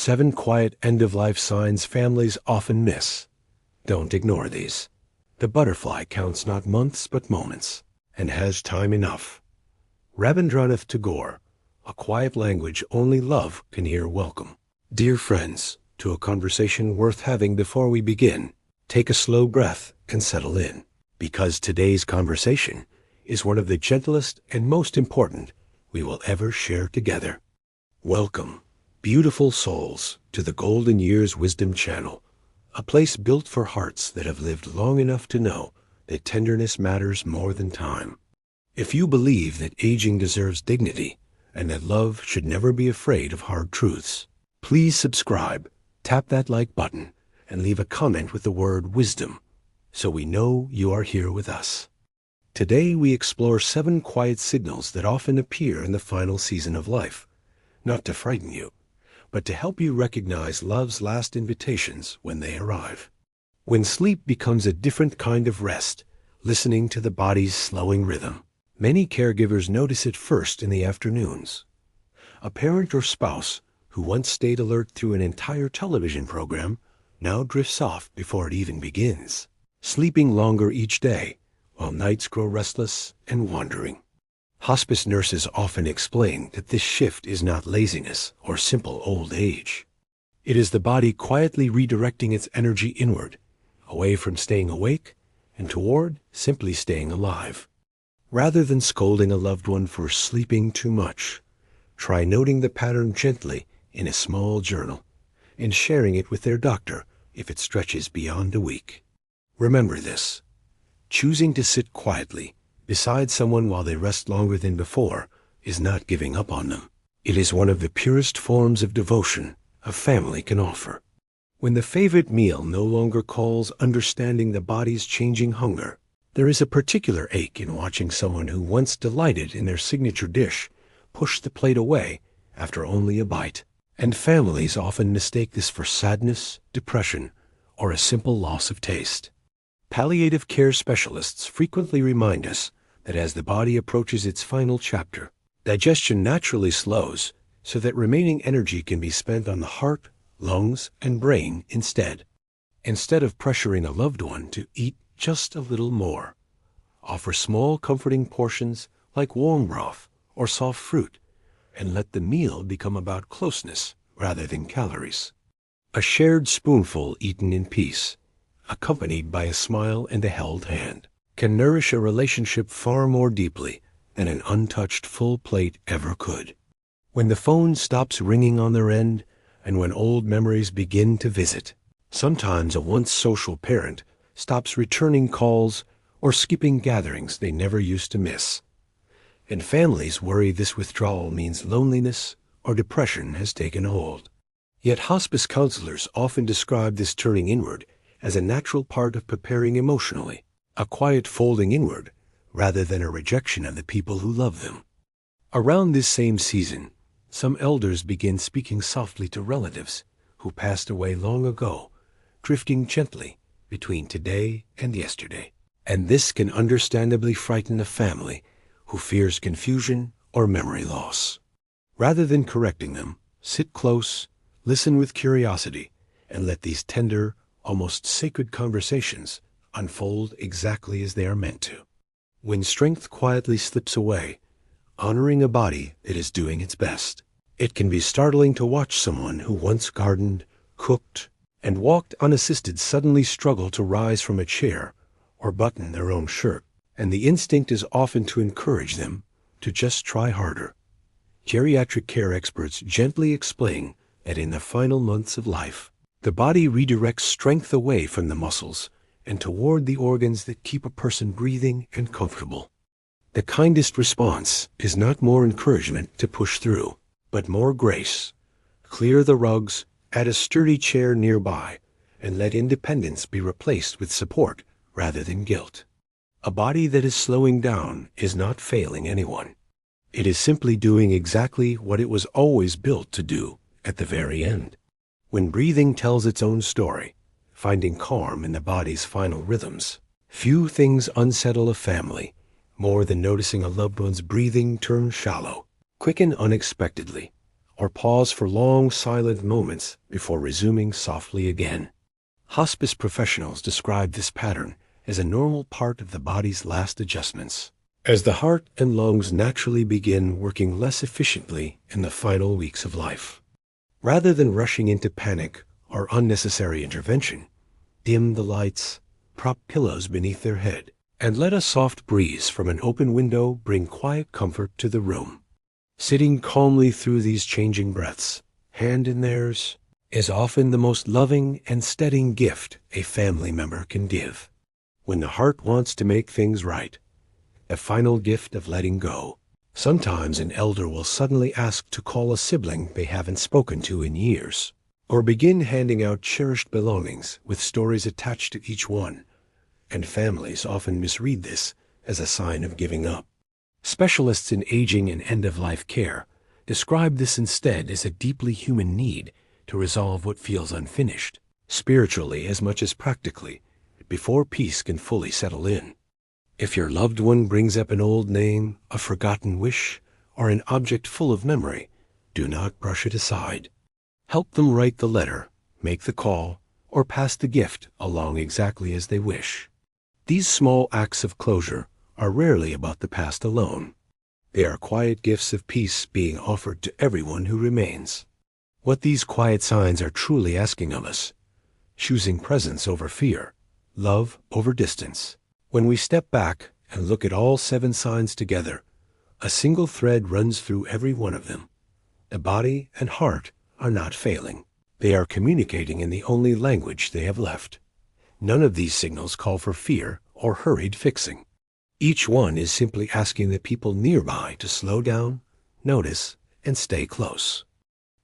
7 quiet end-of-life signs families often miss. Don't ignore these. The butterfly counts not months but moments, and has time enough. Rabindranath Tagore, a quiet language only love can hear welcome. Dear friends, to a conversation worth having before we begin, take a slow breath and settle in, because today's conversation is one of the gentlest and most important we will ever share together. Welcome, beautiful souls, to the Golden Years Wisdom Channel, a place built for hearts that have lived long enough to know that tenderness matters more than time. If you believe that aging deserves dignity and that love should never be afraid of hard truths, please subscribe, tap that like button, and leave a comment with the word wisdom, so we know you are here with us. Today we explore 7 quiet signals that often appear in the final season of life, not to frighten you, but to help you recognize love's last invitations when they arrive. When sleep becomes a different kind of rest, listening to the body's slowing rhythm, many caregivers notice it first in the afternoons. A parent or spouse who once stayed alert through an entire television program now drifts off before it even begins, sleeping longer each day while nights grow restless and wandering. Hospice nurses often explain that this shift is not laziness or simple old age. It is the body quietly redirecting its energy inward, away from staying awake and toward simply staying alive. Rather than scolding a loved one for sleeping too much, try noting the pattern gently in a small journal and sharing it with their doctor if it stretches beyond a week. Remember this: choosing to sit quietly beside someone while they rest longer than before is not giving up on them. It is one of the purest forms of devotion a family can offer. When the favorite meal no longer calls understanding the body's changing hunger, there is a particular ache in watching someone who once delighted in their signature dish push the plate away after only a bite. And families often mistake this for sadness, depression, or a simple loss of taste. Palliative care specialists frequently remind us that as the body approaches its final chapter, digestion naturally slows so that remaining energy can be spent on the heart, lungs, and brain instead. Instead of pressuring a loved one to eat just a little more, offer small comforting portions like warm broth or soft fruit, and let the meal become about closeness rather than calories. A shared spoonful eaten in peace, accompanied by a smile and a held hand, can nourish a relationship far more deeply than an untouched full plate ever could. When the phone stops ringing on their end, and when old memories begin to visit, sometimes a once social parent stops returning calls or skipping gatherings they never used to miss. And families worry this withdrawal means loneliness or depression has taken hold. Yet hospice counselors often describe this turning inward as a natural part of preparing emotionally, a quiet folding inward rather than a rejection of the people who love them. Around this same season, some elders begin speaking softly to relatives who passed away long ago, drifting gently between today and yesterday. And this can understandably frighten a family who fears confusion or memory loss. Rather than correcting them, sit close, listen with curiosity, and let these tender, almost sacred conversations unfold exactly as they are meant to. When strength quietly slips away, honoring a body that is doing its best, it can be startling to watch someone who once gardened, cooked, and walked unassisted suddenly struggle to rise from a chair or button their own shirt, and the instinct is often to encourage them to just try harder. Geriatric care experts gently explain that in the final months of life, the body redirects strength away from the muscles and toward the organs that keep a person breathing and comfortable. The kindest response is not more encouragement to push through, but more grace. Clear the rugs, add a sturdy chair nearby, and let independence be replaced with support rather than guilt. A body that is slowing down is not failing anyone. It is simply doing exactly what it was always built to do at the very end. When breathing tells its own story, finding calm in the body's final rhythms, few things unsettle a family more than noticing a loved one's breathing turn shallow, quicken unexpectedly, or pause for long silent moments before resuming softly again. Hospice professionals describe this pattern as a normal part of the body's last adjustments, as the heart and lungs naturally begin working less efficiently in the final weeks of life. Rather than rushing into panic or unnecessary intervention, dim the lights, prop pillows beneath their head, and let a soft breeze from an open window bring quiet comfort to the room. Sitting calmly through these changing breaths, hand in theirs, is often the most loving and steadying gift a family member can give. When the heart wants to make things right, a final gift of letting go. Sometimes an elder will suddenly ask to call a sibling they haven't spoken to in years, or begin handing out cherished belongings with stories attached to each one, and families often misread this as a sign of giving up. Specialists in aging and end-of-life care describe this instead as a deeply human need to resolve what feels unfinished, spiritually as much as practically, before peace can fully settle in. If your loved one brings up an old name, a forgotten wish, or an object full of memory, do not brush it aside. Help them write the letter, make the call, or pass the gift along exactly as they wish. These small acts of closure are rarely about the past alone. They are quiet gifts of peace being offered to everyone who remains. What these quiet signs are truly asking of us: choosing presence over fear, love over distance. When we step back and look at all 7 signs together, a single thread runs through every one of them. The body and heart are not failing. They are communicating in the only language they have left. None of these signals call for fear or hurried fixing. Each one is simply asking the people nearby to slow down, notice, and stay close.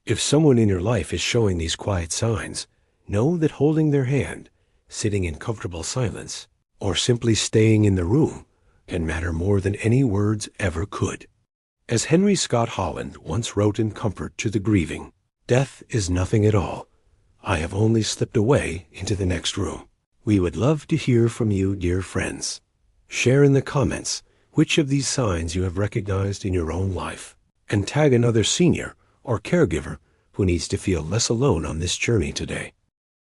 If someone in your life is showing these quiet signs, know that holding their hand, sitting in comfortable silence, or simply staying in the room can matter more than any words ever could. As Henry Scott Holland once wrote in comfort to the grieving, "Death is nothing at all. I have only slipped away into the next room." We would love to hear from you, dear friends. Share in the comments which of these signs you have recognized in your own life, and tag another senior or caregiver who needs to feel less alone on this journey today.